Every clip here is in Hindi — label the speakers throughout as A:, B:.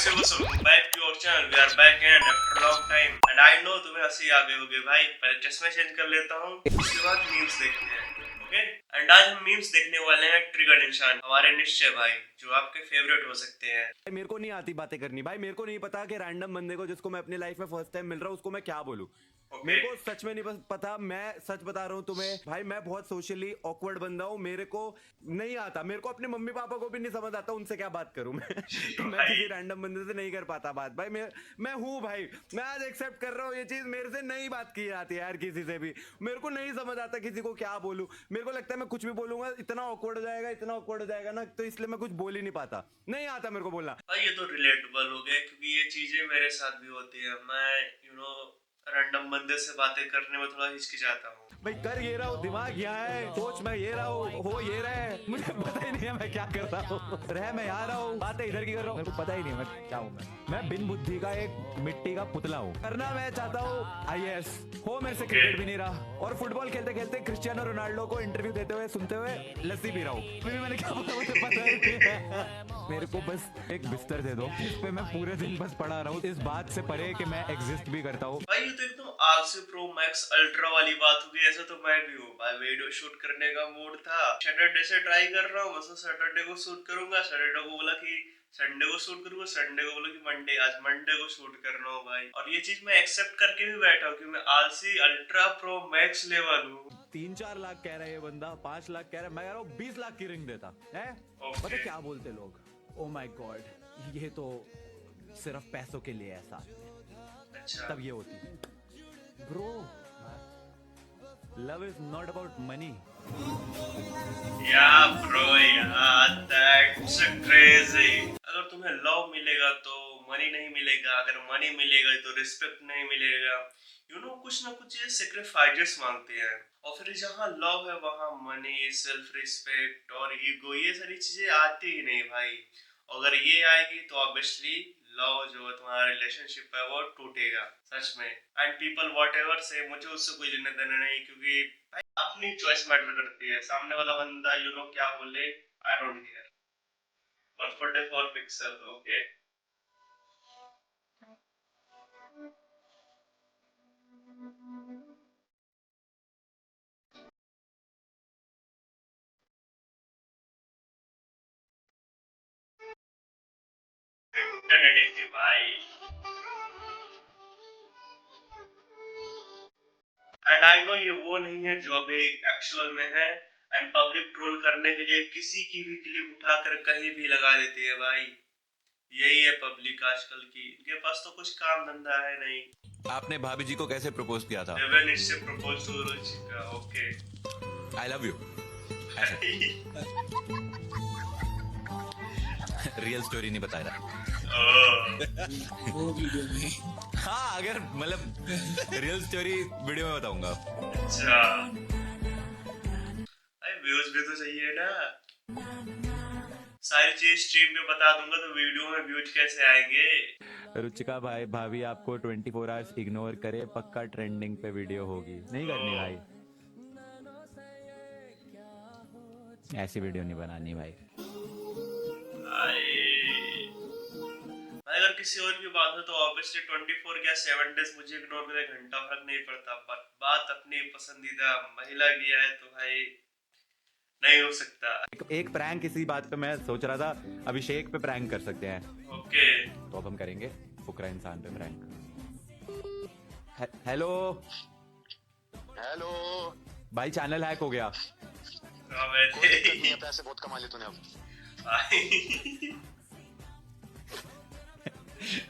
A: से welcome back to your channel. We are back and after a long time. And I know तुम्हें हंसी आ गई होगी भाई. पहले चश्मे चेंज कर लेता हूँ. उसके बाद मीम्स देखते हैं. ओके? एंड आज हम मीम्स देखने वाले हैं ट्रिगर निशान हमारे निश्चय भाई जो आपके फेवरेट हो सकते हैं.
B: मेरे को नहीं आती बातें करनी भाई. मेरे को नहीं पता कि रैंडम बंदे को जिसको मैं अपनी लाइफ में फर्स्ट टाइम मिल रहा हूँ उसको मैं क्या बोलूँ. मेरे को सच में नहीं पता. मैं सच बता रहा हूँ तुम्हें भाई. मैं बहुत सोशली ऑकवर्ड बंदा हूँ. मेरे को नहीं आता. मेरे को अपने मम्मी पापा को भी नहीं समझ आता उनसे क्या बात करूँ मैं. तो मैं किसी रैंडम बंदे से नहीं कर पाता बात भाई. मैं हूँ भाई. मैं आज एक्सेप्ट कर रहा हूँ ये चीज. मेरे से नहीं बात की जाती है यार किसी से भी. मेरे को नहीं समझ आता किसी को क्या बोलूँ. मेरे को लगता है मैं कुछ भी बोलूंगा इतना ऑकवर्ड हो जाएगा ना. तो इसलिए मैं कुछ बोल ही नहीं पाता. नहीं आता मेरे को बोलना.
A: भाई ये तो रिलेटेबल हो गया क्योंकि ये चीजें मेरे साथ भी होती है. मैं रैंडम बंदे से बातें करने में थोड़ा हिचकिचाता हूँ.
B: भाई कर ये रहा हूँ. दिमाग यहाँ है. सोच मैं ये रहा हूँ. हो ये रहा है. मुझे पता ही नहीं है मैं क्या कर रहा हूँ. रह मैं यहाँ रहा हूँ. बातें इधर की कर रहा हूँ. मेरे को पता ही नहीं मैं क्या हूँ. मैं बिन बुद्धि का एक मिट्टी का पुतला हूँ. करना मैं चाहता हूँ IAS. हो मेरे से क्रिकेट भी नहीं रहा. और फुटबॉल खेलते खेलते क्रिस्टियानो रोनाल्डो को इंटरव्यू देते हुए सुनते हुए लस्सी पी रहा हूँ. फिर मैंने क्या बोला मुझे पता ही नहीं है. मेरे को बस एक बिस्तर दे दो जिस पे मैं पूरे दिन बस पड़ा रहा हूँ. इस बात से परे कि मैं एग्जिस्ट भी करता हूँ.
A: भाई ये तो एकदम आरसी प्रो मैक्स अल्ट्रा वाली बात होगी. ऐसा तो मैं भी हूँ भाई. वीडियो शूट करने का मूड था. सैटरडे से ट्राई कर रहा हूँ. मतलब सैटरडे को शूट करूंगा. सैटरडे को बोला कि संडे को शूट करूंगा. संडे को बोला कि मंडे. आज मंडे को शूट करना हो भाई. और ये चीज मैं एक्सेप्ट करके भी बैठा हूँ कि मैं आलसी अल्ट्रा प्रो मैक्स लेवल हूँ.
B: 3-4 लाख कह रहा है ये बंदा. 5 लाख कह रहा है. मैं कह रहा हूँ 20 लाख की रिंग देता है. पता क्या बोलते लोग. ओ माय गॉड ये तो सिर्फ पैसों के लिए ऐसा.
A: अच्छा.
B: तब ये होती है bro. Love is not about money.
A: या ब्रो यार दैट्स क्रेजी. अगर तुम्हें लव मिलेगा तो मनी नहीं मिलेगा. अगर मनी मिलेगा तो रिस्पेक्ट नहीं मिलेगा. कुछ ना कुछ ये सेक्रीफाइसेस मांगते हैं. और फिर जहाँ लव है वहाँ मनी सेल्फ रिस्पेक्ट और ईगो ये सारी चीजें आती ही नहीं भाई. अगर ये आएगी तो ऑब्वियसली लव जो है तुम्हारा रिलेशनशिप है वो टूटेगा सच में. एंड पीपल व्हाटएवर से मुझे उससे कोई लेना देना नहीं क्योंकि भाई अपनी चॉइस मैटर करती है. सामने वाला बंदा क्या बोले I don't care. 144 pixel. Okay. भाई एंड आई नो ये वो नहीं है जो अभी एक्चुअल में है. एंड पब्लिक ट्रोल करने के लिए किसी की भी क्लिप उठाकर कहीं भी लगा देती है भाई. यही है पब्लिक आजकल की. इनके पास तो कुछ काम धंधा है नहीं.
C: आपने भाभी जी को कैसे प्रपोज किया था?
A: देवेन इससे propose to Ruchika. Okay.
C: I love you. Real story नहीं बता रहा.
D: वो वीडियो में.
C: हाँ अगर मतलब रियल स्टोरी वीडियो में बताऊंगा.
A: अच्छा. भाई व्यूज भी तो चाहिए ना. सारी चीज स्ट्रीम में बता दूंगा तो वीडियो में व्यूज कैसे आएंगे.
B: रुचिका भाई भाभी आपको 24 आवर्स इग्नोर करे पक्का ट्रेंडिंग पे वीडियो होगी. नहीं करनी भाई. ऐसी वीडियो नहीं बनानी भाई.
A: अगर किसी और की बात हो तो ऑब्वियसली 24 या 7 डेज मुझे इग्नोर करे घंटा फर्क नहीं पड़ता. बट बात अपनी पसंदीदा महिला की है तो भाई नहीं हो सकता.
B: एक प्रैंक इसी बात पे मैं सोच रहा था. अभिषेक पे प्रैंक कर सकते हैं.
A: ओके.
B: तो अब हम करेंगे फुकरा इंसान पे प्रैंक. हेलो
E: हेलो
B: भाई चैनल हैक हो गया.
E: पैसे बहुत कमा लिए तूने अब.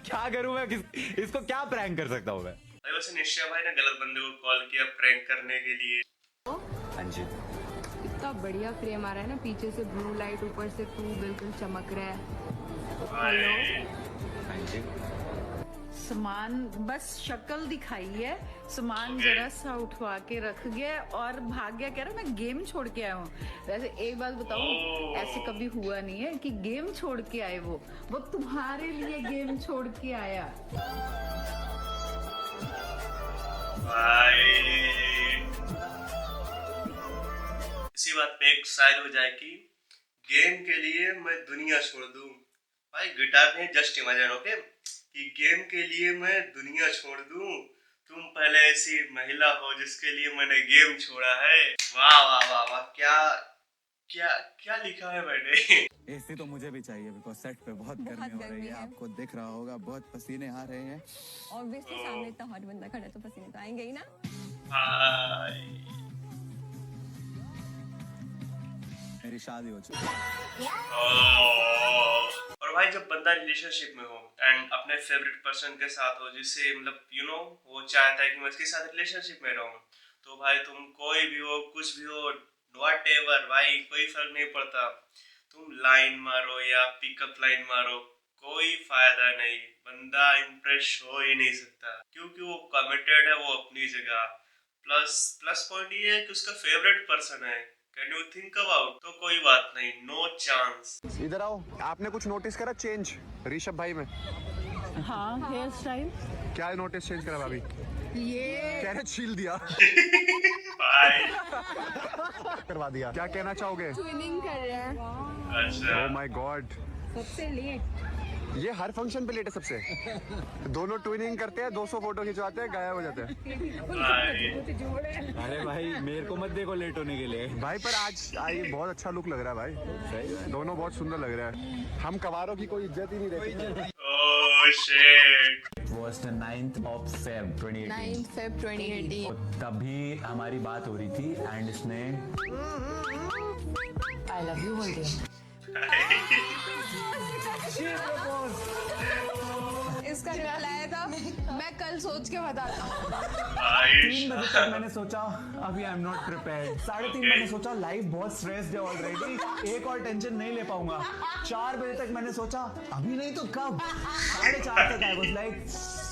B: क्या करूं मैं. इसको क्या प्रैंक कर सकता हूं मैं.
A: भाई वैसे निश्चय भाई ने गलत बंदे को कॉल किया प्रैंक करने के लिए.
B: हाँ जी.
F: इतना बढ़िया फ्रेम आ रहा है ना. पीछे से ब्लू लाइट ऊपर से तू बिल्कुल चमक रहा है.
B: हाँ जी.
G: सामान बस शक्ल दिखाई है. सामान जरा सा उठवा के रख गया और भाग गया. कह रहा मैं गेम छोड़ के आया हूँ. वैसे एक बात बताऊँ ऐसे कभी हुआ नहीं है कि गेम छोड़ के आए. वो तुम्हारे लिए गेम छोड़ के आया.
A: भाई इसी बात पे एक शायर हो जाए कि गेम के लिए मैं दुनिया छोड़ दूं भाई गिटार नहीं, जस्ट इमेजिन ओके कि गेम के लिए मैं दुनिया छोड़ दूं, तुम पहले ऐसी महिला हो जिसके लिए मैंने गेम छोड़ा है। वाह वाह वाह वाह, क्या क्या क्या लिखा है मैंने।
H: एसी तो मुझे भी चाहिए बिकॉज सेट पे बहुत गर्मी हो रही है। आपको दिख रहा होगा बहुत पसीने आ रहे हैं।
I: ऑब्वियसली सामने इतना हॉट बंदा खड़ा है तो पसीने तो आएंगे ही ना।
A: भाई
H: मेरी शादी हो चुकी है।
A: और भाई जब बंदा रिलेशनशिप में हो एंड अपने फेवरेट पर्सन के साथ हो, जिससे मतलब वो चाहता है कि मैं इसके साथ रिलेशनशिप में रहूं, तो भाई तुम कोई भी हो, कुछ भी हो, वॉट एवर भाई, कोई फर्क नहीं पड़ता। तुम लाइन मारो या पिकअप लाइन मारो, कोई फायदा नहीं, बंदा इम्प्रेस हो ही नहीं सकता, क्योंकि वो कमिटेड है, वो अपनी जगह। प्लस पॉइंट ये है कि उसका फेवरेट पर्सन है। कैन यू थिंक अबाउट, तो कोई बात नहीं, नो चांस।
E: इधर आओ, आपने कुछ नोटिस करा चेंज ऋषभ भाई में?
G: हाँ, हेयर स्टाइल
E: क्या नोटिस चेंज करा भाभी?
G: ये
E: क्या छील दिया?
A: भाई
E: करवा दिया। क्या कहना चाहोगे?
F: ट्विनिंग कर रहे हैं।
A: अच्छा,
E: ओह माय गॉड,
G: सबसे लेट।
E: ये हर फंक्शन पे लेट है सबसे। दोनों ट्विनिंग करते हैं, 200 फोटो खिंचवाते हैं, गायब हो जाते हैं।
A: भाई
B: अरे भाई मेरे को मत देखो लेट होने के लिए।
E: भाई पर आज बहुत अच्छा लुक लग रहा है भाई, दोनों बहुत सुंदर लग रहा है। हम कवारों की कोई इज्जत ही नहीं देते।
A: Oh shit,
C: was the 9th of Feb 2018.
F: 9 Feb 2018।
C: तभी हमारी बात हो रही थी एंड इसने
G: आई लव यू बोल दिया।
F: इसका रिप्लाई था मैं कल सोच के बताता हूँ।
C: 3 बजे तक मैंने सोचा अभी आई एम नॉट प्रिपेयर्ड। 3:30 मैंने सोचा लाइफ बहुत स्ट्रेस्ड है ऑलरेडी, एक और टेंशन नहीं ले पाऊंगा। 4 बजे तक मैंने सोचा अभी नहीं तो कब। 4:30 तक आई वाज लाइक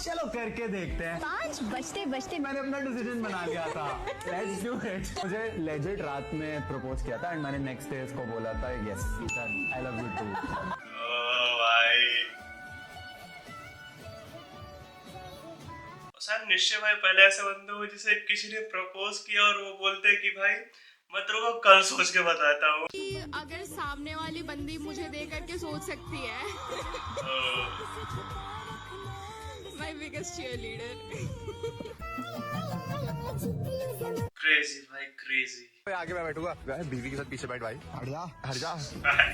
C: चलो करके देखते हैं।
I: 5 बजते बजते
C: मैंने अपना डिसीजन बना लिया था, लेट्स डू इट। मुझे लेजिट रात में प्रपोज किया था एंड मैंने नेक्स्ट डे इसको बोला था yes I love you too.
A: भाई सर निश्चय भाई पहले ऐसे बंदे हो जिसे किसी ने प्रपोज किया और वो बोलते हैं कि भाई मैं तेरे को कल सोच के बताता हूँ।
F: अगर सामने वाली बंदी मुझे दे करके सोच सकती है। My biggest cheerleader. क्रेजी भाई क्रेजी।
E: आगे मैं बैठूंगा, बीवी के साथ पीछे बैठ भाई। हट जा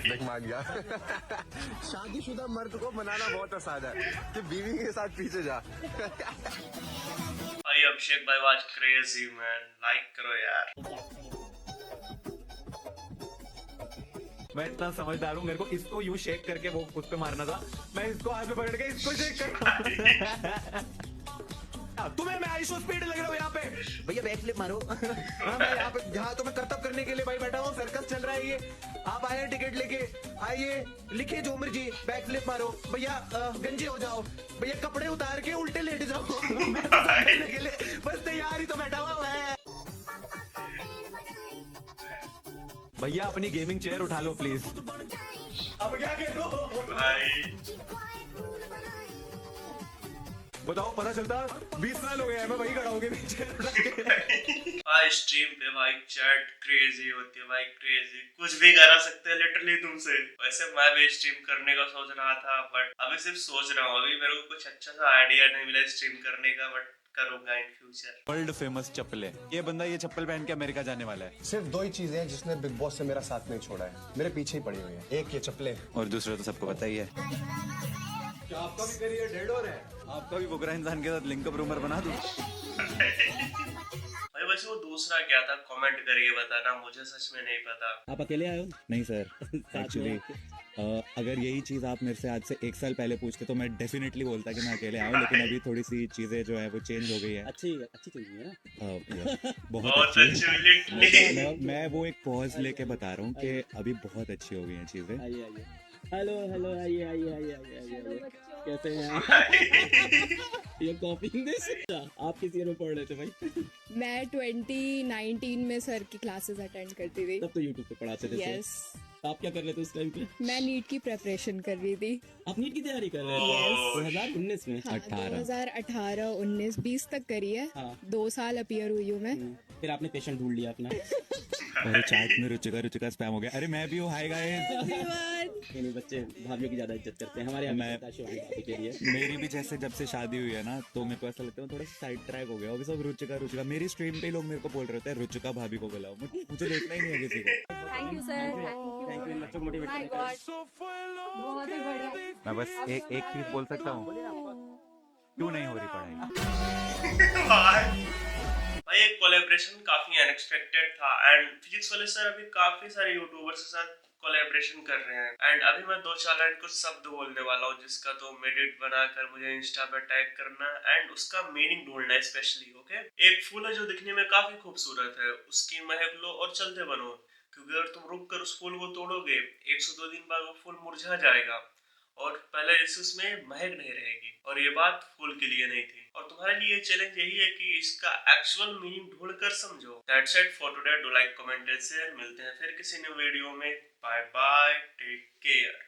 E: देख मान गया। शादीशुदा मर्द को मनाना बहुत आसान है कि बीवी के साथ पीछे जा।
A: भाई अभिषेक भाई आज क्रेजी मैन, लाइक करो यार।
B: मैं इतना समझदार हूँ, मेरे को इसको यूं शेक करके वो खुद पे मारना था, मैं इसको हाथ में पकड़ के इसको शेक कर। तुम्हें मैं आईशो स्पीड लग रहा हूँ यहाँ पे। भैया बैक फ्लिप मारो। हाँ मैं यहाँ पे, यहाँ तो मैं कर्तव्य करने के लिए भाई बैठा हूँ, सर्कस चल रहा है ये। आप आए टिकट लेके, आइए लिखिए जो मर्जी, बैक फ्लिप मारो भैया, गंजे हो जाओ भैया, कपड़े उतार के उल्टे लेट जाओ। मैं तो करने के लिए बस तैयार ही तो बैठा हुआ है। भैया अपनी गेमिंग चेयर उठा लो प्लीज। अब क्या करो
A: भाई
B: बताओ, पता चलता 20 साल हो गए हैं मैं वही खड़ा होके पीछे।
A: भाई स्ट्रीम पे भाई चैट क्रेजी होती है भाई, क्रेजी कुछ भी करा सकते हैं लिटरली तुमसे। वैसे मैं भी स्ट्रीम करने का सोच रहा था बट अभी सिर्फ सोच रहा हूँ, अभी मेरे को कुछ अच्छा सा आइडिया नहीं मिला स्ट्रीम करने का, बट करूंगा इन फ्यूचर।
C: वर्ल्ड फेमस चप्पल है ये बंदा, ये चप्पल पहन के अमेरिका जाने वाला है।
E: सिर्फ 2 ही चीजें हैं जिसने बिग बॉस से मेरा साथ नहीं छोड़ा है, मेरे पीछे ही पड़ी हुई है। एक ये चप्पलें
C: और दूसरा तो सबको पता ही है।
B: क्या आपका भी करियर डेड हो रहा है?
C: आपका भी बुकरा इंसान के साथ लिंकअप रूमर बना दूं।
A: भाई वैसे वो दूसरा क्या था, कमेंट करके बताना, मुझे सच में नहीं पता।
H: आप अकेले आए हो? नहीं सर एक्चुअली अगर यही चीज़ आप मेरे से आज से 1 साल पहले पूछते तो मैं डेफिनेटली बोलता कि मैं अकेले आऊँ, लेकिन अभी थोड़ी सी चीज़ें जो है वो चेंज हो गई है। अच्छी चीज़ है ना, बहुत अच्छी।
A: लिटरली
H: मैं वो एक पॉज लेके बता रहा हूँ कि अभी बहुत अच्छी हो गई हैं चीज़ें।
D: हेलो आइए कैसे हैं ये कॉपिंग दिस आप किस ईयर में पढ़ रहे थे भाई?
F: मैं 2019 में सर की क्लासेस अटेंड करती थी।
D: तब तो यूट्यूब पे पढ़ाते थे।
F: यस।
D: आप क्या कर रहे थे उस टाइम पे?
F: मैं नीट की प्रिपरेशन कर रही थी।
D: आप नीट की तैयारी कर रहे थे? 2019 में?
F: हाँ, 2018, 19, 20 तक करी है।
D: हाँ।
F: 2 साल अपीयर हुई हूँ मैं।
D: फिर आपने पेशेंट ढूंढ लिया अपना।
H: मेरे चैट में रुचिका स्पैम हो गया। अरे मैं भी हूँ, हाय गाइस।
D: नहीं बच्चे भाभियों की ज्यादा इज्जत करते हैं हमारे यहाँ
H: मैं-
D: पे शिवानी भाभी के लिए।
H: मेरी भी जैसे जब से शादी हुई है ना, तो मेरे को ऐसा लगता है मैं थोड़ा सा साइड ट्रैक हो गया। अभी सब रुचिका मेरी स्ट्रीम पे लोग मेरे को बोल रहे होते हैं रुचिका भाभी को बुलाओ, मुझे देखना ही नहीं है किसी को।
I: Thank you sir,
D: thank you बच्चों को मोटिवेट
I: माय
D: करने के लिए।
I: गॉड, बहुत ही बढ़िया।
B: मैं बस एक चीज बोल सकता हूँ, क्यों नहीं हो रही पढ़ाई?
A: भाई ये कोलैबोरेशन काफी अनएक्सपेक्टेड था एंड फिजिक्स वाले सर अभी काफी सारे यूट्यूबर्स के साथ कोलैबोरेशन कर रहे हैं एंड अभी मैं 2-4 लाइन कुछ शब्द बोलने वाला हूँ जिसका तो एडिट बनाकर मुझे इंस्टा पे टैग करना एंड उसका मीनिंग ढूंढना है स्पेशली। ओके, एक फूल है जो दिखने में काफी खूबसूरत है, उसकी महक लो और चलते बनो, क्योंकि अगर तुम रुक कर उस फूल को तोड़ोगे 102 दिन बाद वो फूल मुरझा जाएगा और पहले जैसे उसमें महक नहीं रहेगी। और ये बात फूल के लिए नहीं थी और तुम्हारे लिए चैलेंज यही है कि इसका एक्चुअल मीनिंग ढूंढ कर समझो। That's it for today. Do like, comment and share. मिलते हैं फिर किसी न्यू वीडियो में। Bye bye, take care.